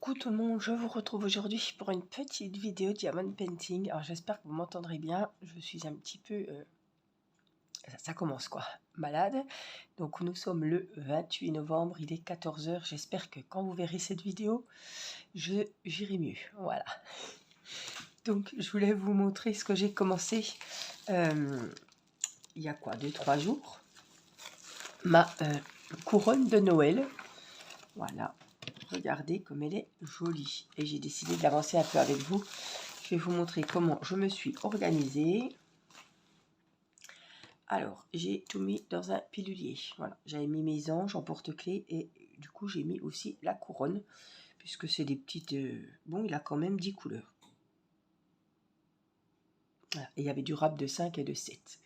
Coucou tout le monde, je vous retrouve aujourd'hui pour une petite vidéo diamond painting. Alors j'espère que vous m'entendrez bien, je suis un petit peu... ça commence quoi, malade. Donc nous sommes le 28 novembre, il est 14 h. J'espère que quand vous verrez cette vidéo, j'irai mieux, voilà. Donc je voulais vous montrer ce que j'ai commencé il y a quoi, 2-3 jours. Ma couronne de Noël, voilà. Regardez comme elle est jolie. Et j'ai décidé de l'avancer un peu avec vous. Je vais vous montrer comment je me suis organisée. Alors, j'ai tout mis dans un pilulier. Voilà, j'avais mis mes anges en porte-clés et du coup, j'ai mis aussi la couronne. Puisque c'est des petites... Bon, il a quand même 10 couleurs. Voilà. Et il y avait du rap de 5 et de 7.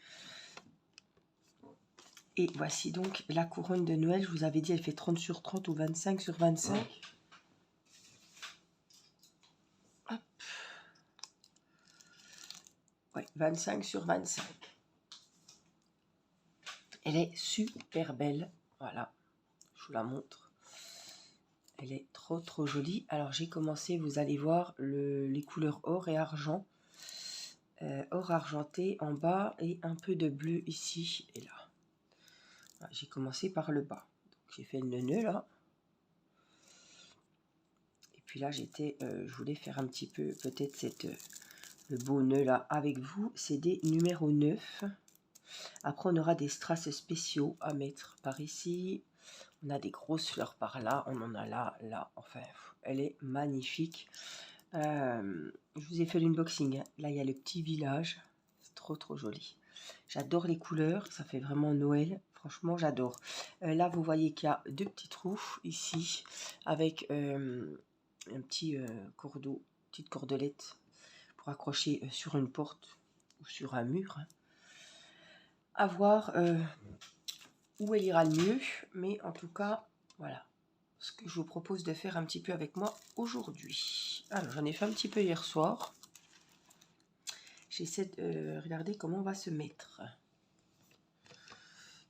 Et voici donc la couronne de Noël. Je vous avais dit, elle fait 30 sur 30 ou 25 sur 25. Hop. Ouais, 25 sur 25. Elle est super belle. Voilà, je vous la montre. Elle est trop jolie. Alors j'ai commencé, vous allez voir, les couleurs or et argent. Or argenté en bas et un peu de bleu ici et là. Voilà, j'ai commencé par le bas. J'ai fait le nœud là. Et puis là je voulais faire un petit peu peut-être le beau nœud là avec vous. C'est des numéros 9. Après on aura des strass spéciaux à mettre par ici. On a des grosses fleurs par là, on en a là, enfin, elle est magnifique. Je vous ai fait l'unboxing, hein. Là, il y a le petit village, c'est trop joli. J'adore les couleurs, ça fait vraiment Noël, franchement, j'adore. Là, vous voyez qu'il y a deux petits trous ici, avec un petit cordeau, petite cordelette, pour accrocher sur une porte ou sur un mur. Hein. À voir... où elle ira le mieux, mais en tout cas, voilà ce que je vous propose de faire un petit peu avec moi aujourd'hui. Alors, j'en ai fait un petit peu hier soir. J'essaie de regarder comment on va se mettre.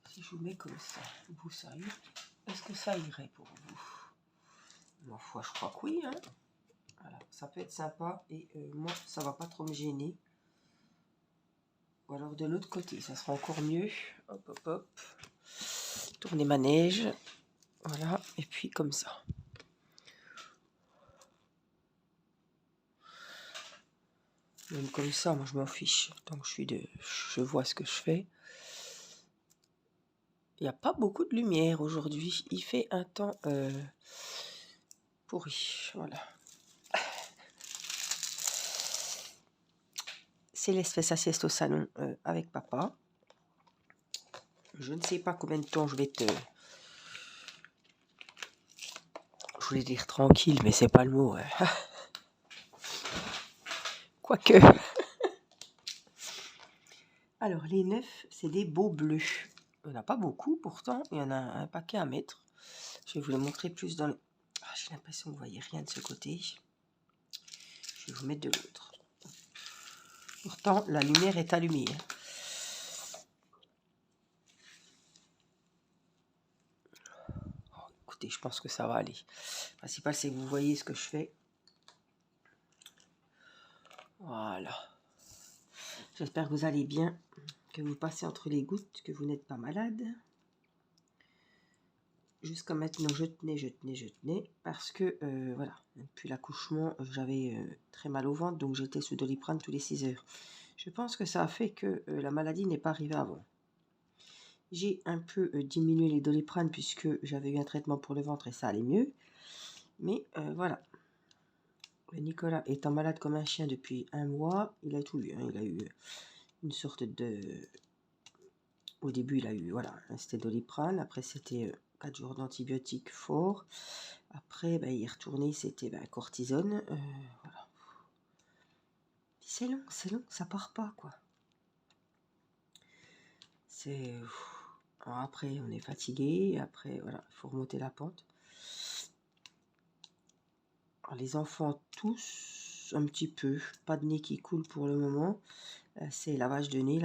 Si je vous mets comme ça, vous, ça irait. Est-ce que ça irait pour vous? Ma foi, je crois que oui. Hein, voilà, ça peut être sympa et moi, ça va pas trop me gêner. Ou alors de l'autre côté, ça sera encore mieux. Hop, hop, hop. Tourner ma neige. Voilà, et puis comme ça. Même comme ça, moi je m'en fiche. Donc je vois ce que je fais. Il n'y a pas beaucoup de lumière aujourd'hui. Il fait un temps pourri. Voilà. Céleste fait sa sieste au salon avec papa. Je ne sais pas combien de temps je vais te... Je voulais dire tranquille, mais c'est pas le mot. Hein. Quoique. Alors, les 9, c'est des beaux bleus. Il n'y en a pas beaucoup, pourtant. Il y en a un paquet à mettre. Je vais vous les montrer plus dans le... Ah, j'ai l'impression que vous ne voyez rien de ce côté. Je vais vous mettre de l'autre. Pourtant, la lumière est allumée. Hein. Écoutez, je pense que ça va aller. Le principal, c'est que vous voyez ce que je fais. Voilà. J'espère que vous allez bien, que vous passez entre les gouttes, que vous n'êtes pas malade. Jusqu'à maintenant, je tenais, parce que, voilà, depuis l'accouchement, j'avais très mal au ventre, donc j'étais sous Doliprane tous les 6 heures. Je pense que ça a fait que la maladie n'est pas arrivée avant. J'ai un peu diminué les Doliprane, puisque j'avais eu un traitement pour le ventre et ça allait mieux. Mais voilà. Nicolas étant malade comme un chien depuis un mois, il a tout eu. Hein, il a eu une sorte de... Au début, il a eu, voilà, c'était Doliprane. Après, c'était 4 jours d'antibiotiques forts. Après, il est retourné, c'était cortisone. Voilà. C'est long, ça part pas, quoi. C'est... Après, on est fatigué. Après, voilà, il faut remonter la pente. Alors, les enfants, tous, un petit peu. Pas de nez qui coule pour le moment. C'est lavage de nez,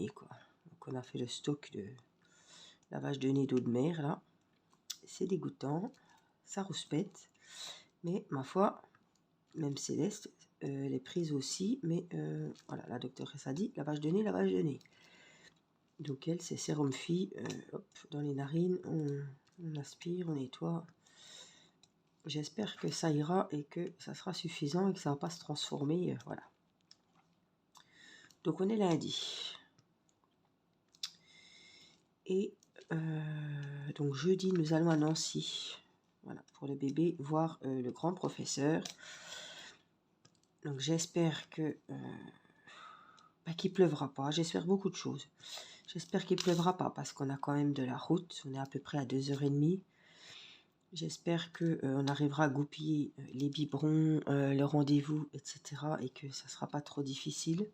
quoi. Donc, on a fait le stock de lavage de nez d'eau de mer, là. C'est dégoûtant. ça rouspète. Mais ma foi, même Céleste, elle est prise aussi. Mais voilà, la doctoresse a dit lavage de nez, lavage de nez. Donc elle, c'est sérum fille, hop, dans les narines, on aspire, on nettoie. J'espère que ça ira et que ça sera suffisant et que ça va pas se transformer, voilà. Donc on est lundi. Et donc jeudi, nous allons à Nancy. Voilà, pour le bébé, voir le grand professeur. Donc j'espère que qu'il pleuvra pas. J'espère beaucoup de choses. J'espère qu'il pleuvra pas parce qu'on a quand même de la route. On est à peu près à 2h30. J'espère que on arrivera à goupiller les biberons, le rendez-vous, etc. et que ça sera pas trop difficile.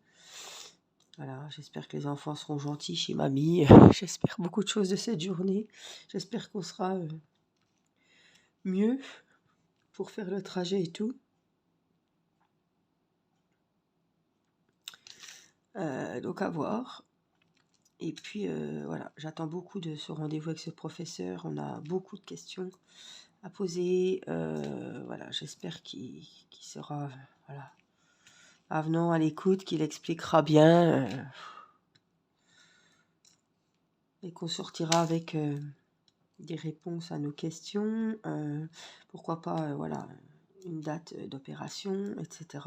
Voilà, j'espère que les enfants seront gentils chez mamie. J'espère beaucoup de choses de cette journée. J'espère qu'on sera mieux pour faire le trajet et tout. Donc à voir. Et puis voilà, j'attends beaucoup de ce rendez-vous avec ce professeur. On a beaucoup de questions à poser. Voilà, j'espère qu'il sera voilà, avenant à l'écoute, qu'il expliquera bien et qu'on sortira avec des réponses à nos questions. Pourquoi pas, voilà, une date d'opération, etc.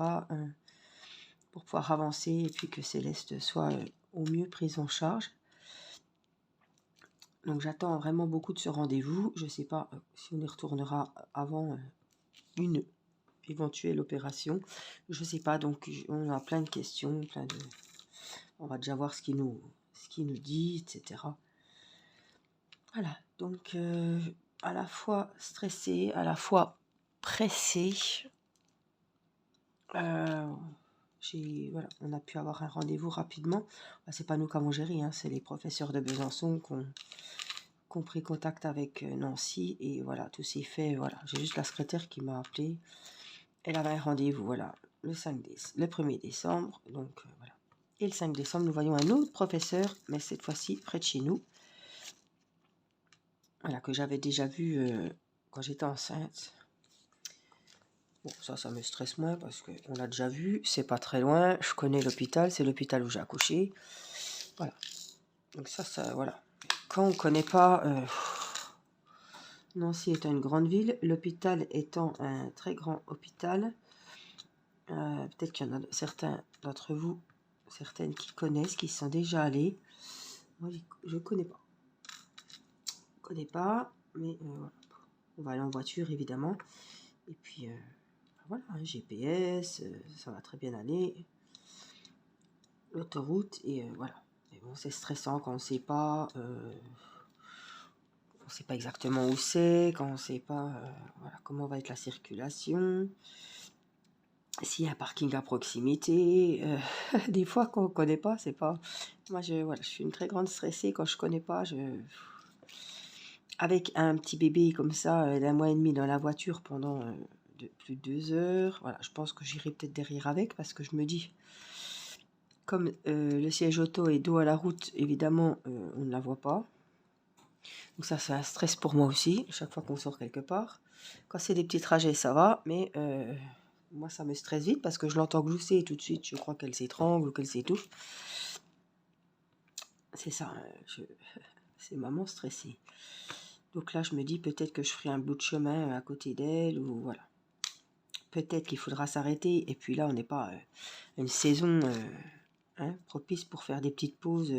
Pour pouvoir avancer et puis que Céleste soit au mieux prise en charge. Donc j'attends vraiment beaucoup de ce rendez-vous. Je ne sais pas si on y retournera avant une éventuelle opération. Je ne sais pas, donc on a plein de questions, on va déjà voir ce qu'il nous dit, etc. Voilà, donc à la fois stressée, à la fois pressée. Voilà, on a pu avoir un rendez-vous rapidement. C'est pas nous qui avons géré, hein, c'est les professeurs de Besançon qui ont pris contact avec Nancy et voilà, tout s'est fait. Voilà, j'ai juste la secrétaire qui m'a appelé. Elle avait un rendez-vous, voilà, le 1er décembre. Donc voilà. Et le 5 décembre, nous voyons un autre professeur, mais cette fois-ci près de chez nous. Voilà, que j'avais déjà vu quand j'étais enceinte. Bon, ça me stresse moins parce qu'on l'a déjà vu, c'est pas très loin, je connais l'hôpital, c'est l'hôpital où j'ai accouché. Voilà. Donc ça, voilà. Quand on connaît pas, Nancy étant une grande ville, l'hôpital étant un très grand hôpital, peut-être qu'il y en a certains d'entre vous, certaines qui connaissent, qui sont déjà allés. Moi, je connais pas. Je connais pas, mais voilà. On va aller en voiture, évidemment. Et puis... voilà, un GPS, ça va très bien aller. L'autoroute, et voilà. Mais bon, c'est stressant quand on ne sait pas. On ne sait pas exactement où c'est, quand on ne sait pas voilà, comment va être la circulation. S'il y a un parking à proximité. Des fois, quand on ne connaît pas, c'est pas. Moi, voilà, je suis une très grande stressée quand je ne connais pas. Avec un petit bébé comme ça, d'un mois et demi dans la voiture pendant plus de 2 heures. Voilà, je pense que j'irai peut-être derrière avec parce que je me dis, comme le siège auto est dos à la route, évidemment, on ne la voit pas. Donc ça, c'est un stress pour moi aussi, chaque fois qu'on sort quelque part. Quand c'est des petits trajets, ça va, mais moi, ça me stresse vite parce que je l'entends glousser et tout de suite, je crois qu'elle s'étrangle ou qu'elle s'étouffe. C'est ça, c'est maman stressée. Donc là, je me dis peut-être que je ferai un bout de chemin à côté d'elle, ou voilà. Peut-être qu'il faudra s'arrêter. Et puis là, on n'est pas une saison propice pour faire des petites pauses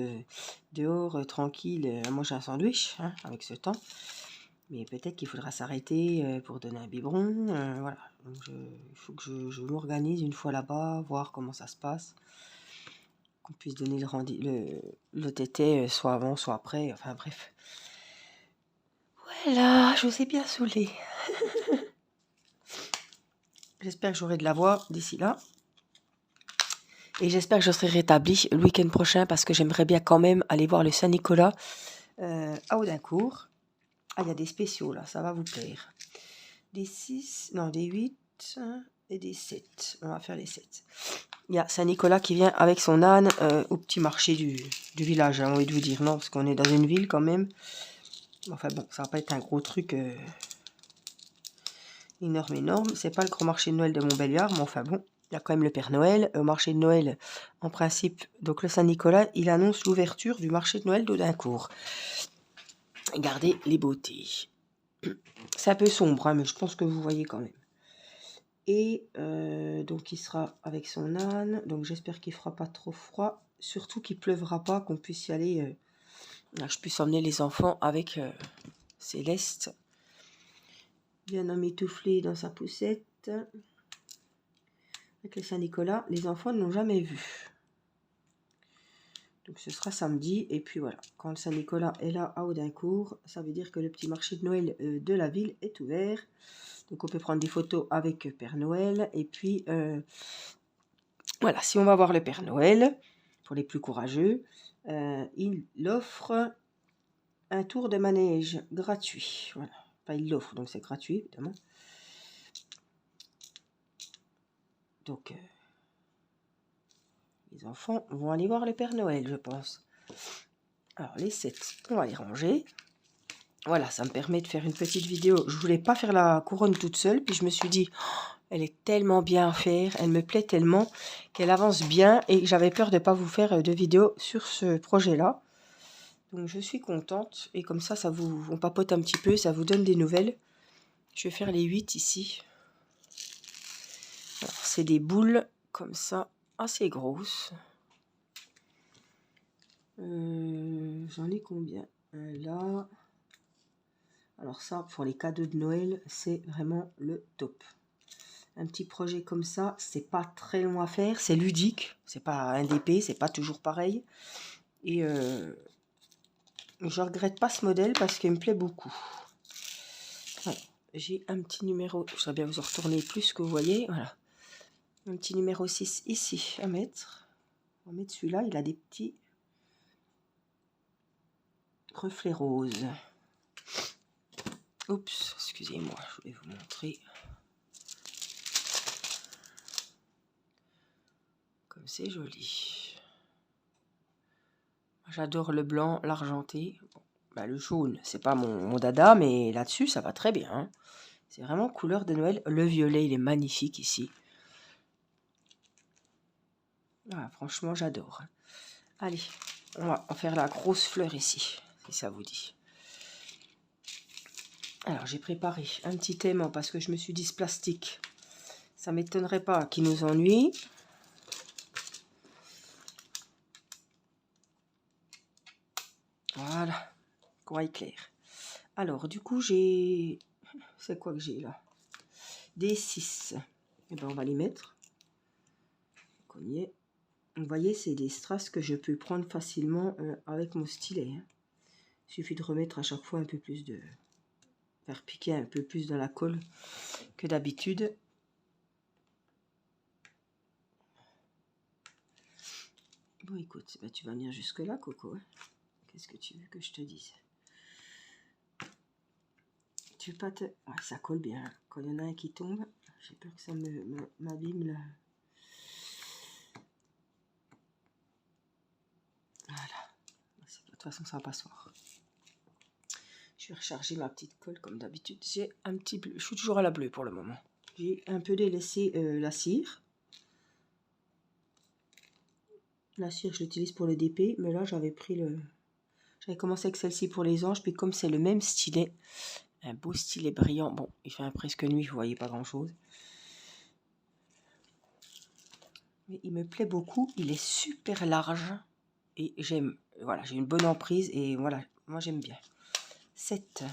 dehors, tranquille, à manger un sandwich, avec ce temps. Mais peut-être qu'il faudra s'arrêter pour donner un biberon. Voilà. Donc il faut que je m'organise une fois là-bas, voir comment ça se passe. Qu'on puisse donner le tété soit avant, soit après. Enfin bref. Voilà, je vous ai bien saoulé. J'espère que j'aurai de la voix d'ici là. Et j'espère que je serai rétablie le week-end prochain parce que j'aimerais bien quand même aller voir le Saint-Nicolas à Audincourt. Ah, il y a des spéciaux là, ça va vous plaire. Des 8 et des 7. On va faire les 7. Il y a Saint-Nicolas qui vient avec son âne au petit marché du village. J'ai envie de vous dire non, parce qu'on est dans une ville quand même. Enfin bon, ça va pas être un gros truc énorme, énorme. C'est pas le grand marché de Noël de Montbéliard, mais enfin bon, il y a quand même le Père Noël. Au marché de Noël, en principe, donc le Saint-Nicolas, il annonce l'ouverture du marché de Noël d'Audincourt. Regardez les beautés. C'est un peu sombre, hein, mais je pense que vous voyez quand même. Et donc il sera avec son âne, donc j'espère qu'il fera pas trop froid, surtout qu'il pleuvra pas, qu'on puisse y aller, que je puisse emmener les enfants avec Céleste, bien emmitouflé dans sa poussette, avec le Saint-Nicolas. Les enfants ne l'ont jamais vu. Donc ce sera samedi, et puis voilà, quand le Saint-Nicolas est là à Audincourt, ça veut dire que le petit marché de Noël de la ville est ouvert. Donc on peut prendre des photos avec Père Noël, et puis voilà, si on va voir le Père Noël, pour les plus courageux, il offre un tour de manège gratuit. Voilà, enfin il l'offre, donc c'est gratuit évidemment. Donc les enfants vont aller voir le Père Noël, je pense. Alors les 7, on va les ranger. Voilà, ça me permet de faire une petite vidéo. Je voulais pas faire la couronne toute seule, puis je me suis dit, oh, elle est tellement bien à faire, elle me plaît tellement, qu'elle avance bien, et j'avais peur de ne pas vous faire de vidéo sur ce projet-là. Donc je suis contente, et comme ça, on papote un petit peu, ça vous donne des nouvelles. Je vais faire les 8 ici. Alors c'est des boules comme ça, assez grosses. J'en ai combien? Là... Alors ça, pour les cadeaux de Noël, c'est vraiment le top. Un petit projet comme ça, c'est pas très long à faire, c'est ludique, c'est pas un DP, c'est pas toujours pareil. Et je regrette pas ce modèle parce qu'il me plaît beaucoup. Voilà. J'ai un petit numéro, je voudrais bien vous en retourner plus que vous voyez, voilà. Un petit numéro 6 ici à mettre. On va mettre celui-là, il a des petits reflets roses. Oups, excusez-moi, je voulais vous montrer. Comme c'est joli. J'adore le blanc, l'argenté. Bon, bah, le jaune, c'est pas mon dada, mais là-dessus, ça va très bien. Hein. C'est vraiment couleur de Noël. Le violet, il est magnifique ici. Ah, franchement, j'adore. Allez, on va en faire la grosse fleur ici, si ça vous dit. Alors, j'ai préparé un petit aimant parce que je me suis dit ce plastique, ça m'étonnerait pas qu'il nous ennuie. Voilà, quoi clair. Alors, du coup, j'ai... C'est quoi que j'ai là? Des 6. Et ben, on va les mettre. Comme y est. Vous voyez, c'est des strass que je peux prendre facilement avec mon stylet. Hein. Il suffit de remettre à chaque fois un peu plus de... Faire piquer un peu plus dans la colle que d'habitude. Bon, écoute, bah, tu vas venir jusque là, Coco. Hein. Qu'est-ce que tu veux que je te dise? Tu veux pas te... Ouais, ça colle bien. Quand il y en a un qui tombe, j'ai peur que ça m'abîme là. Voilà. De toute façon, ça va pas se voir. Je vais recharger ma petite colle comme d'habitude. J'ai un petit bleu. Je suis toujours à la bleue pour le moment. J'ai un peu délaissé la cire. La cire, je l'utilise pour le DP, mais là, j'avais pris le... J'avais commencé avec celle-ci pour les anges, puis comme c'est le même stylet, un beau stylet brillant. Bon, il fait un presque nuit, vous voyez pas grand-chose. Mais il me plaît beaucoup. Il est super large. Et j'aime, voilà, j'ai une bonne emprise et voilà, moi j'aime bien. 7.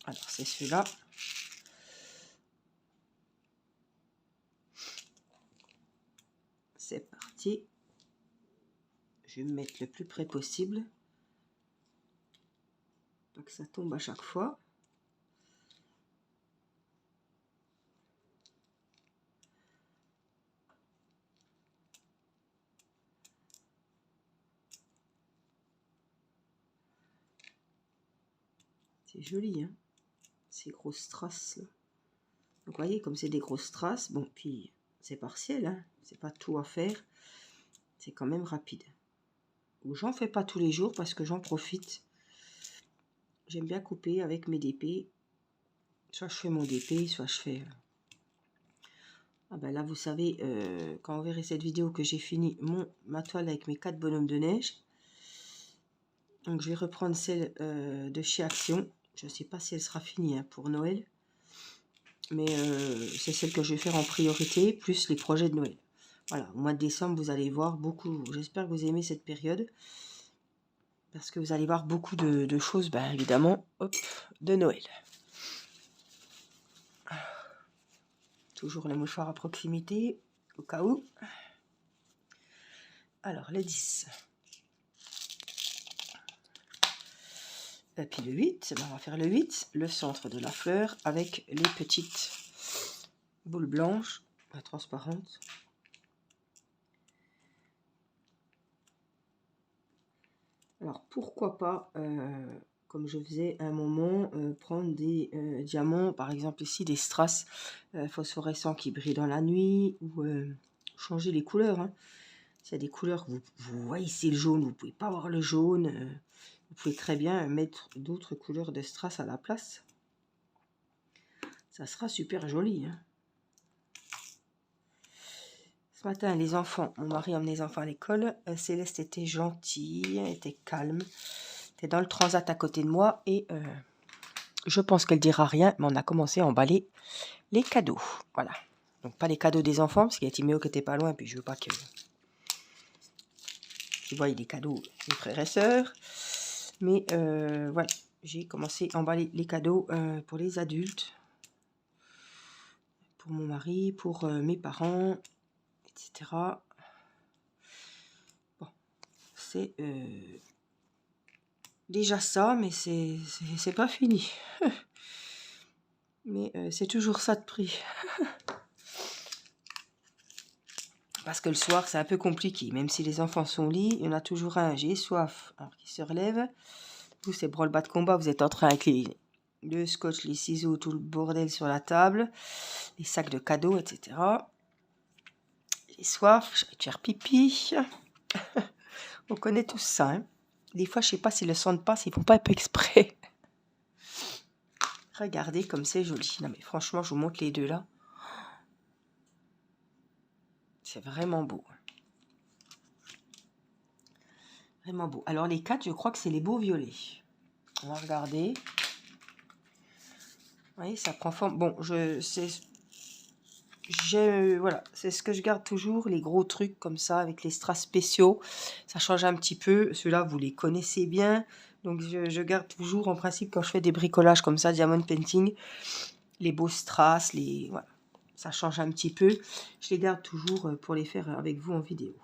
Alors c'est celui-là. C'est parti. Je vais me mettre le plus près possible. Pas que ça tombe à chaque fois. C'est joli, hein, ces grosses strass là. Donc vous voyez, comme c'est des grosses strass, bon, puis c'est partiel, hein, c'est pas tout à faire. C'est quand même rapide. J'en fais pas tous les jours parce que j'en profite. J'aime bien couper avec mes DP. soit je fais mon DP, soit je fais... Ah ben là, vous savez, quand vous verrez cette vidéo que j'ai fini ma toile avec mes 4 bonhommes de neige. Donc je vais reprendre celle de chez Action. Je ne sais pas si elle sera finie hein, pour Noël. Mais c'est celle que je vais faire en priorité, plus les projets de Noël. Voilà, au mois de décembre, vous allez voir beaucoup. J'espère que vous aimez cette période. Parce que vous allez voir beaucoup de choses, ben, évidemment, hop, de Noël. Toujours le mouchoir à proximité, au cas où. Alors, le 10. Et puis le 8, ben, on va faire le 8, le centre de la fleur, avec les petites boules blanches, transparentes. Alors, pourquoi pas, comme je faisais à un moment, prendre des diamants, par exemple ici, des strass phosphorescents qui brillent dans la nuit, ou changer les couleurs. Hein. S'il y a des couleurs, vous voyez ici le jaune, vous ne pouvez pas voir le jaune. Vous pouvez très bien mettre d'autres couleurs de strass à la place. Ça sera super joli. Hein. Ce matin, les enfants, mon mari a emmené les enfants à l'école. Céleste était gentille, était calme. Était dans le transat à côté de moi. Et je pense qu'elle dira rien, mais on a commencé à emballer les cadeaux. Voilà. Donc pas les cadeaux des enfants, parce qu'il y a Timéo qui était pas loin. Puis je veux pas que... tu vois, les cadeaux des frères et sœurs. Mais voilà, j'ai commencé à emballer les cadeaux pour les adultes. Pour mon mari, pour mes parents, etc. Bon, c'est déjà ça, mais c'est pas fini. Mais c'est toujours ça de prix. Parce que le soir, c'est un peu compliqué. Même si les enfants sont au lit, il y en a toujours un, j'ai soif, alors qui se relève. Vous, c'est branle-bas de combat, vous êtes en train avec le scotch, les ciseaux, tout le bordel sur la table, les sacs de cadeaux, etc. J'ai soif, j'ai envie de faire pipi. On connaît tous ça. Hein. Des fois, je sais pas s'ils le sentent pas, s'ils font pas un peu exprès. Regardez comme c'est joli. Non mais franchement, je vous montre les deux là. C'est vraiment beau. Vraiment beau. Alors les 4, je crois que c'est les beaux violets. On va regarder. Vous voyez, ça prend forme. Bon, voilà, c'est ce que je garde toujours, les gros trucs comme ça, avec les strass spéciaux. Ça change un petit peu. Ceux-là, vous les connaissez bien. Donc, je garde toujours, en principe, quand je fais des bricolages comme ça, diamond painting, les beaux strass, voilà. Ça change un petit peu. Je les garde toujours pour les faire avec vous en vidéo.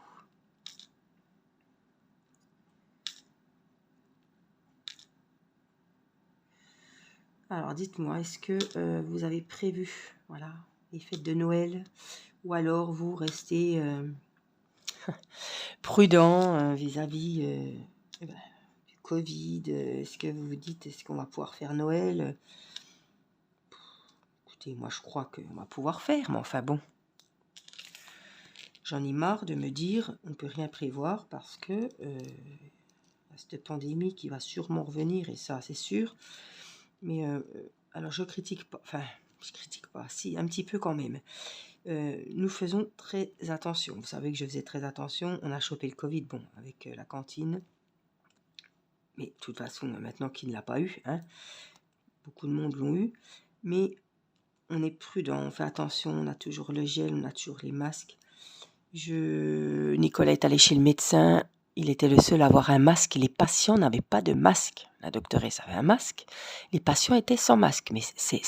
Alors, dites-moi, est-ce que vous avez prévu, voilà, les fêtes de Noël, ou alors vous restez prudent vis-à-vis du Covid? Est-ce que vous vous dites, est-ce qu'on va pouvoir faire Noël? Écoutez, moi je crois qu'on va pouvoir faire, mais enfin bon. J'en ai marre de me dire, on ne peut rien prévoir parce que cette pandémie qui va sûrement revenir, et ça c'est sûr. Mais alors je critique pas, enfin je critique pas, si un petit peu quand même. Nous faisons très attention. Vous savez que je faisais très attention. On a chopé le Covid, bon, avec la cantine. Mais de toute façon, maintenant qui ne l'a pas eu, hein, beaucoup de monde l'ont eu. Mais on est prudent, on fait attention, on a toujours le gel, on a toujours les masques. Nicolas est allé chez le médecin, il était le seul à avoir un masque. Les patients n'avaient pas de masque. La doctoresse avait un masque. Les patients étaient sans masque. Mais c'est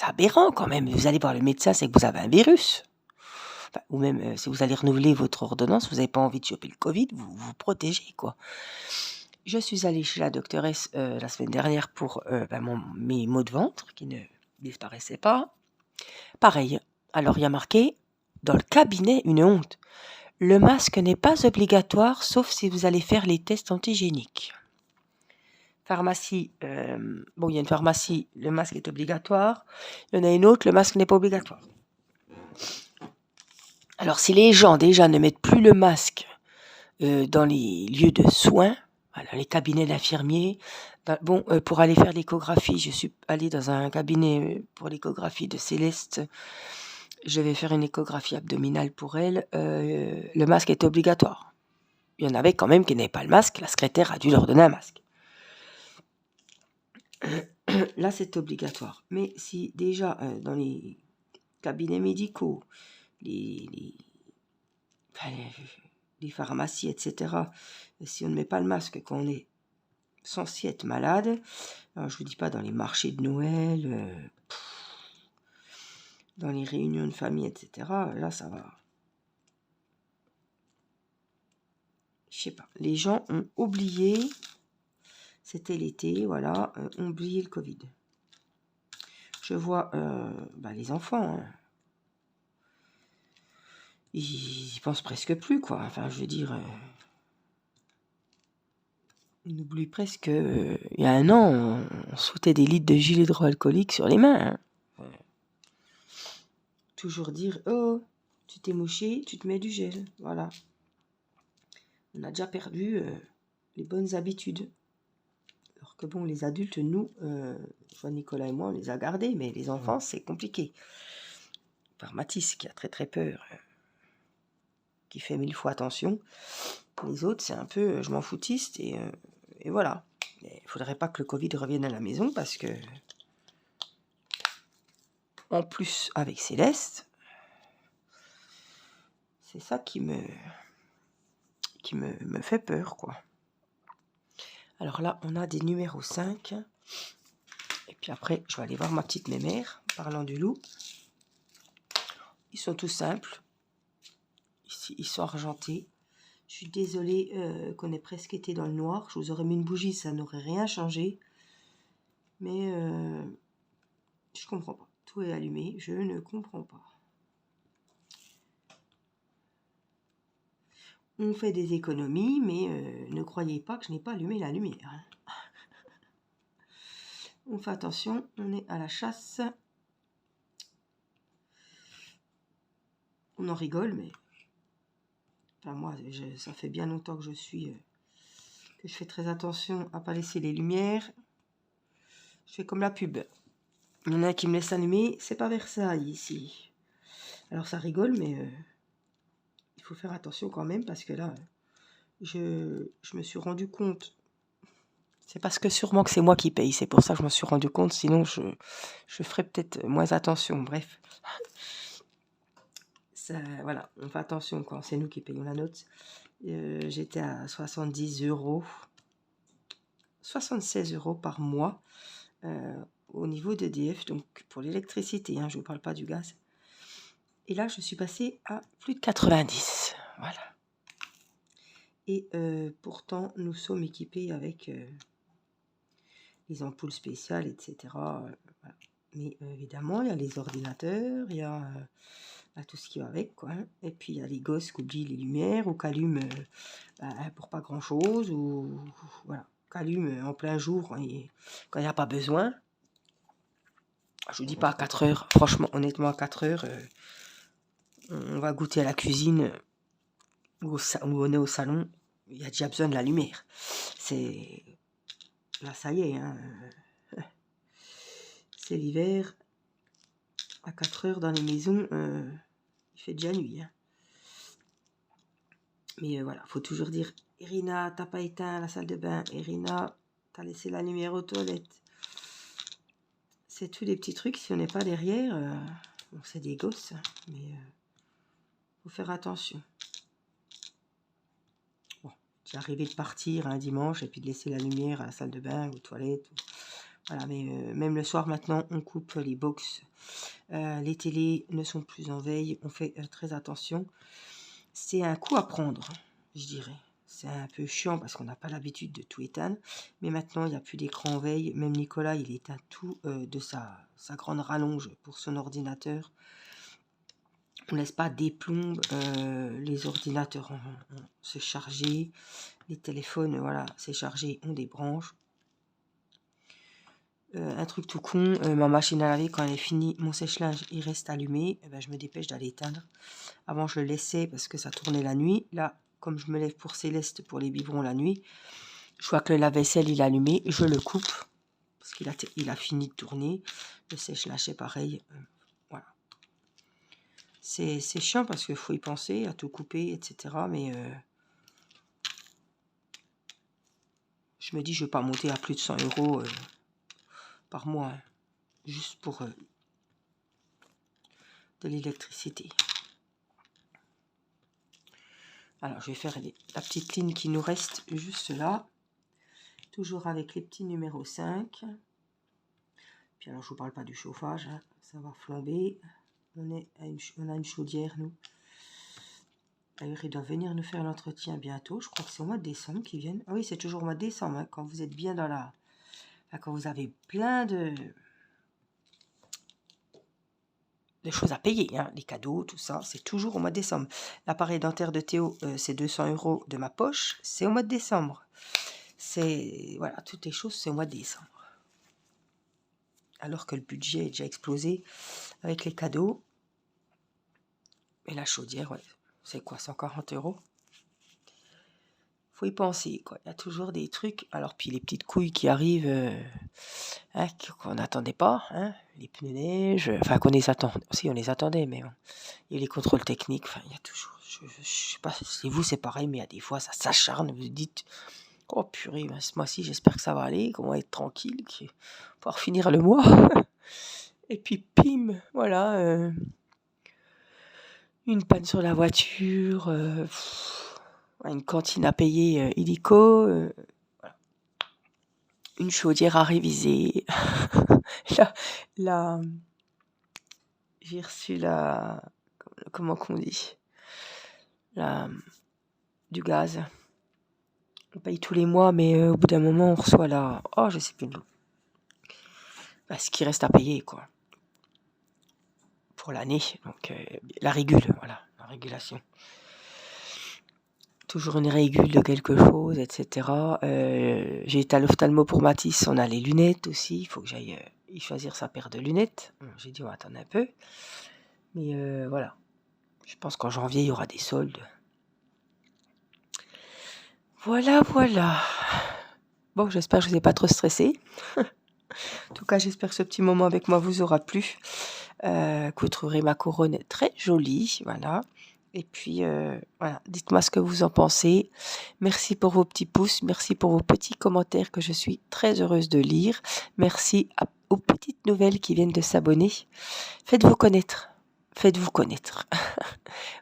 aberrant quand même. Vous allez voir le médecin, c'est que vous avez un virus. Enfin, ou même si vous allez renouveler votre ordonnance, vous n'avez pas envie de choper le Covid, vous vous protégez, quoi. Je suis allée chez la doctoresse la semaine dernière pour mes maux de ventre qui ne disparaissaient pas. Pareil. Alors, il y a marqué, dans le cabinet, une honte. Le masque n'est pas obligatoire, sauf si vous allez faire les tests antigéniques. Pharmacie, il y a une pharmacie, le masque est obligatoire. Il y en a une autre, le masque n'est pas obligatoire. Alors, si les gens déjà ne mettent plus le masque dans les lieux de soins, voilà, les cabinets d'infirmiers, Bon, pour aller faire l'échographie, je suis allée dans un cabinet pour l'échographie de Céleste. Je vais faire une échographie abdominale pour elle. Le masque est obligatoire. Il y en avait quand même qui n'avaient pas le masque. La secrétaire a dû leur donner un masque. Là, c'est obligatoire. Mais si déjà dans les cabinets médicaux, les pharmacies, etc., si on ne met pas le masque quand on est censé être malade, alors je vous dis pas dans les marchés de Noël, dans les réunions de famille, etc., là, ça va. Je sais pas. Les gens ont oublié, c'était l'été, voilà, ont oublié le Covid. Je vois les enfants, hein, ils y pensent presque plus, quoi. Enfin, je veux dire, ils oublient presque. Il y a un an, on se foutait des litres de gel hydroalcoolique sur les mains. Hein. Toujours dire, oh, tu t'es mouché, tu te mets du gel. Voilà. On a déjà perdu les bonnes habitudes. Alors que bon, les adultes, nous, je vois Nicolas et moi, on les a gardés, mais les enfants, c'est compliqué. Par Mathis, qui a très très peur, qui fait 1000 fois attention. Les autres, c'est un peu, je m'en foutiste, et voilà. Il ne faudrait pas que le Covid revienne à la maison, parce que, en plus, avec Céleste, c'est ça qui me fait peur, quoi. Alors là, on a des numéros 5. Et puis après, je vais aller voir ma petite mémère, parlant du loup. Ils sont tout simples. Ici, ils sont argentés. Je suis désolée qu'on ait presque été dans le noir. Je vous aurais mis une bougie, ça n'aurait rien changé. Mais je comprends pas. Tout est allumé, je ne comprends pas. On fait des économies, mais ne croyez pas que je n'ai pas allumé la lumière. Hein. On fait attention, on est à la chasse. On en rigole, mais... Enfin, moi, ça fait bien longtemps que je fais très attention à ne pas laisser les lumières. Je fais comme la pub. Il y en a un qui me laisse allumer, c'est pas Versailles ici. Alors ça rigole, mais il faut faire attention quand même, parce que là, je me suis rendu compte. C'est parce que sûrement que c'est moi qui paye, c'est pour ça que je me suis rendu compte, sinon je ferais peut-être moins attention, bref. Ça, voilà, on fait attention quand c'est nous qui payons la note. J'étais à 70 €, 76 € par mois au niveau d'EDF, donc pour l'électricité, hein, je ne vous parle pas du gaz. Et là, je suis passée à plus de 90, voilà. Et pourtant, nous sommes équipés avec les ampoules spéciales, etc. Voilà. Mais évidemment, il y a les ordinateurs, il y a tout ce qui va avec, quoi. Hein. Et puis, il y a les gosses qui oublient les lumières ou qui allument pour pas grand-chose, ou voilà, qui allument en plein jour et quand il n'y a pas besoin. Je vous dis pas à 4 heures, franchement, honnêtement, à 4 heures, on va goûter à la cuisine ou on est au salon, il y a déjà besoin de la lumière. C'est... Là, ça y est, hein. C'est l'hiver. À 4 heures dans les maisons, il fait déjà nuit. Hein. Mais voilà, faut toujours dire, Irina, t'as pas éteint la salle de bain. Irina, t'as laissé la lumière aux toilettes. C'est tous des petits trucs, si on n'est pas derrière, bon, c'est des gosses, mais faut faire attention. Bon, j'ai arrivé de partir un dimanche et puis de laisser la lumière à la salle de bain, aux toilettes. Voilà, mais même le soir maintenant, on coupe les box. Les télés ne sont plus en veille, on fait très attention. C'est un coup à prendre, je dirais. C'est un peu chiant parce qu'on n'a pas l'habitude de tout éteindre. Mais maintenant, il n'y a plus d'écran en veille. Même Nicolas, il éteint tout de sa grande rallonge pour son ordinateur. On ne laisse pas des plombes. Les ordinateurs ont se charger. Les téléphones, voilà, c'est chargé, on débranche. Un truc tout con, ma machine à laver, quand elle est finie, mon sèche-linge, il reste allumé. Et ben, je me dépêche d'aller éteindre. Avant, je le laissais parce que ça tournait la nuit. Là, comme je me lève pour Céleste, pour les biberons la nuit, Je vois que le lave-vaisselle, il est allumé. Je le coupe. Parce qu'il a fini de tourner. Le sèche-linge, c'est pareil. Voilà. C'est chiant parce qu'il faut y penser, à tout couper, etc. Mais je me dis, je ne vais pas monter à plus de 100 € par mois. Hein, juste pour de l'électricité. Alors, je vais faire la petite ligne qui nous reste juste là. Toujours avec les petits numéros 5. Puis alors, je vous parle pas du chauffage. Hein, ça va flamber. On a une chaudière, nous. D'ailleurs, ils doivent venir nous faire l'entretien bientôt. Je crois que c'est au mois de décembre qu'ils viennent. Ah oui, c'est toujours au mois de décembre. Hein, quand vous êtes bien dans la... Enfin, quand vous avez plein de choses à payer, hein, les cadeaux, tout ça, c'est toujours au mois de décembre. L'appareil dentaire de Théo, c'est 200 € de ma poche, c'est au mois de décembre. C'est, voilà, toutes les choses, c'est au mois de décembre. Alors que le budget est déjà explosé avec les cadeaux. Et la chaudière, ouais, c'est quoi, 140 €? Faut y penser, quoi. Il y a toujours des trucs. Alors, puis les petites couilles qui arrivent, hein, qu'on n'attendait pas, hein, les pneus neige, enfin qu'on les attend. Si, on les attendait, mais il y a les contrôles techniques. Enfin, il y a toujours. Je sais pas si vous c'est pareil, mais il y a des fois ça s'acharne. Vous dites, oh purée, ben, ce mois-ci, j'espère que ça va aller, qu'on va être tranquille, pouvoir finir le mois. Et puis, pim, voilà, une panne sur la voiture. Une cantine à payer illico, voilà. Une chaudière à réviser. J'ai reçu comment qu'on dit, du gaz. On paye tous les mois, mais au bout d'un moment, on reçoit je sais plus, ce qui reste à payer, quoi, pour l'année. Donc, la régulation. Toujours une régule de quelque chose, etc. J'ai été à l'ophtalmo pour Mathis, on a les lunettes aussi, il faut que j'aille y choisir sa paire de lunettes. J'ai dit on va attendre un peu. Mais voilà, je pense qu'en janvier il y aura des soldes. Voilà. Bon, j'espère que je ne vous ai pas trop stressé. En tout cas, j'espère que ce petit moment avec moi vous aura plu. Que vous trouverez ma couronne très jolie, voilà. Et puis, voilà, dites-moi ce que vous en pensez. Merci pour vos petits pouces, merci pour vos petits commentaires que je suis très heureuse de lire. Merci aux petites nouvelles qui viennent de s'abonner. Faites-vous connaître.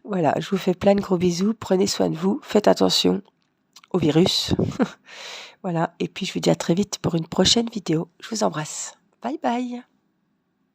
Voilà, je vous fais plein de gros bisous. Prenez soin de vous. Faites attention au virus. Voilà, et puis je vous dis à très vite pour une prochaine vidéo. Je vous embrasse. Bye bye.